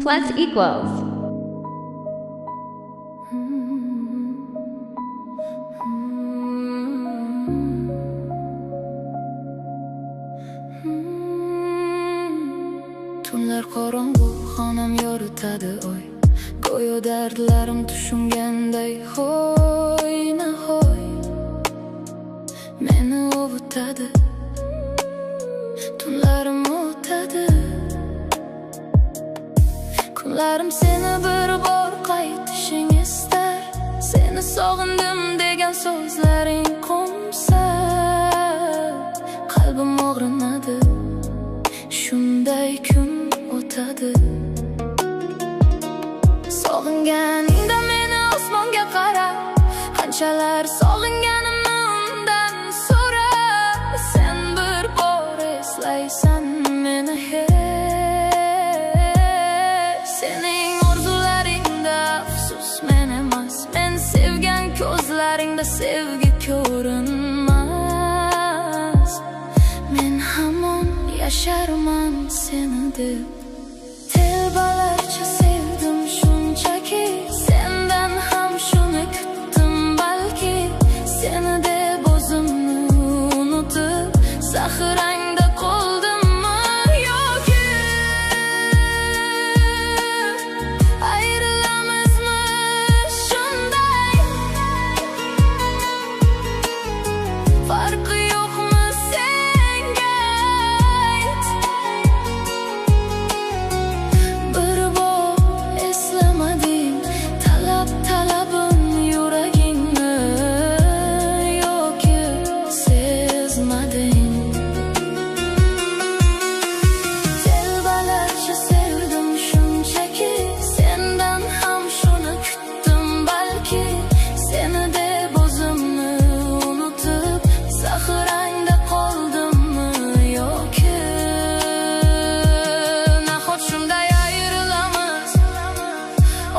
plus equals. Tunlar qorong'u, xonam yoritadi oy. Go'yo dardlarim tushunganday, hoy nahoy meni ovutadi. Tunlarim o'tadi, kunlarim seni bir bor qaytishing istar. Seni sog'indim degan so'zlaring qo'msa, qalbim og'rinadi. Shunday kun o'tadi. Sog'inganingda meni osmonga qara, qanchalar sog'inganimni undan so'ra. Sen bir bor eslaysan meni hech. Sening orzularingda afsus men emas, men sevgan ko'zlaringda sevgi ko'rinmas. Men hamon yasharman seni deb. Telbalarcha sevdim shunchaki, sendan ham shuni kutdim balki. Seni deb o'zimni unutib, zaxirangda qoldimmi yoki ayrilamizmi shunday? Farqi yo'qmi senga ayt? Bir bor eslamading talabim yuragingni yoki sezmading? Telbalarcha sevdim shunchaki, sendan ham shuni kutdim balki. Seni deb o'zimni unutib, zaxirangda qoldimmi yoki nahot shunday ayrilamiz,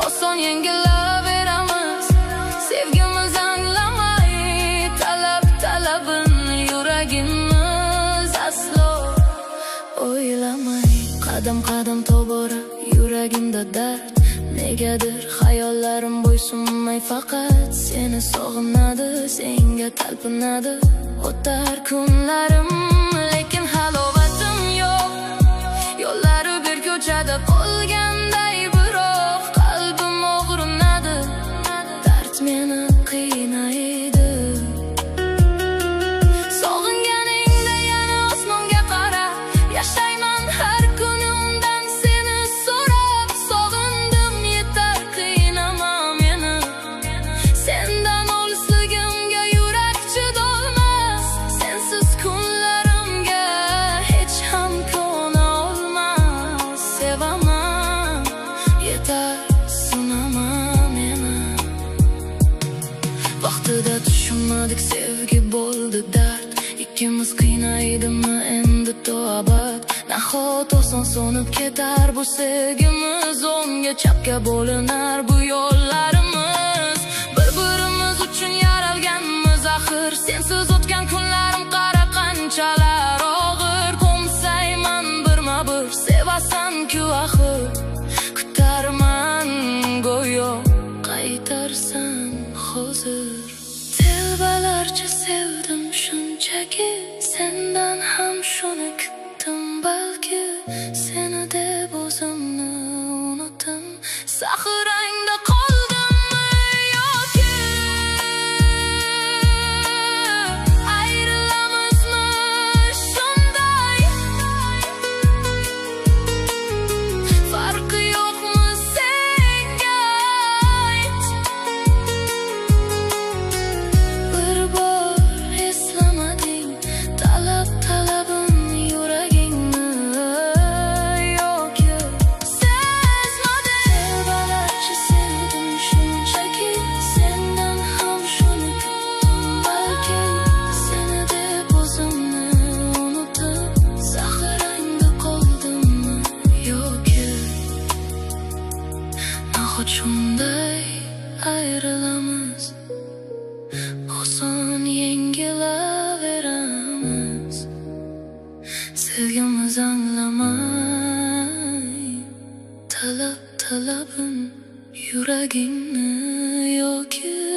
oson yengilaveramiz. Sevgimiz anglamay talabin yuragimiz aslo o'ylamay. Qadam tobora yuragimda dard, negadir xayollarim bo'ysunmay faqat seni sog'inadi, senga talpinadi. O'tar kunlarim, lekin halovatim yo'q. Yo'llari bir ko'chada qolganday, biroq qalbim og'rinadi. Dard meni qiynaydi. Sog'inganingda yana osmonga qara, yashayman har kuni undan seni so'rab. Sog'indim yetar, qiynama meni. Sendan olisligimga yurak chidolmas. Sensiz kunlarimga hech ham ko'na olmas. Sevaman yetar, sinama meni. Vaqtida tushunmadik, sevgi bo'ldi dard. Ikkimiz qiynaydimi endi to abad? Nahot oson so'nib ketar bu sevgimiz, o'ngga chapga bo'linar bu yo'llarimiz. Bir-birimiz uchun yaralganmiz axir. Sensiz o'tgan kunlarim qara qanchalar og'ir. Qo'msayman birma-bir, sevasan-ku axir. Kutarman go'yo qaytarsan hozir. Telbalarcha sevdim shunchaki, sendan ham shuni kutdim balki. Seni deb o'zimni unutdim, zaxirangda qoldimmi yoki ayrilamizmi shunday? Farqi yo'qmi senga ayt? Bir bor eslamading talabim yuragingni yoki sezmading? Telbalarcha sevdim shunchaki, sendan ham shuni kutdim balki. Seni deb o'zimni unutib, zaxirangda qoldimmi yoki nahot shunday ayrilamiz, oson yengilaveramiz. Sevgimiz anglamay talabim yuragingni yoki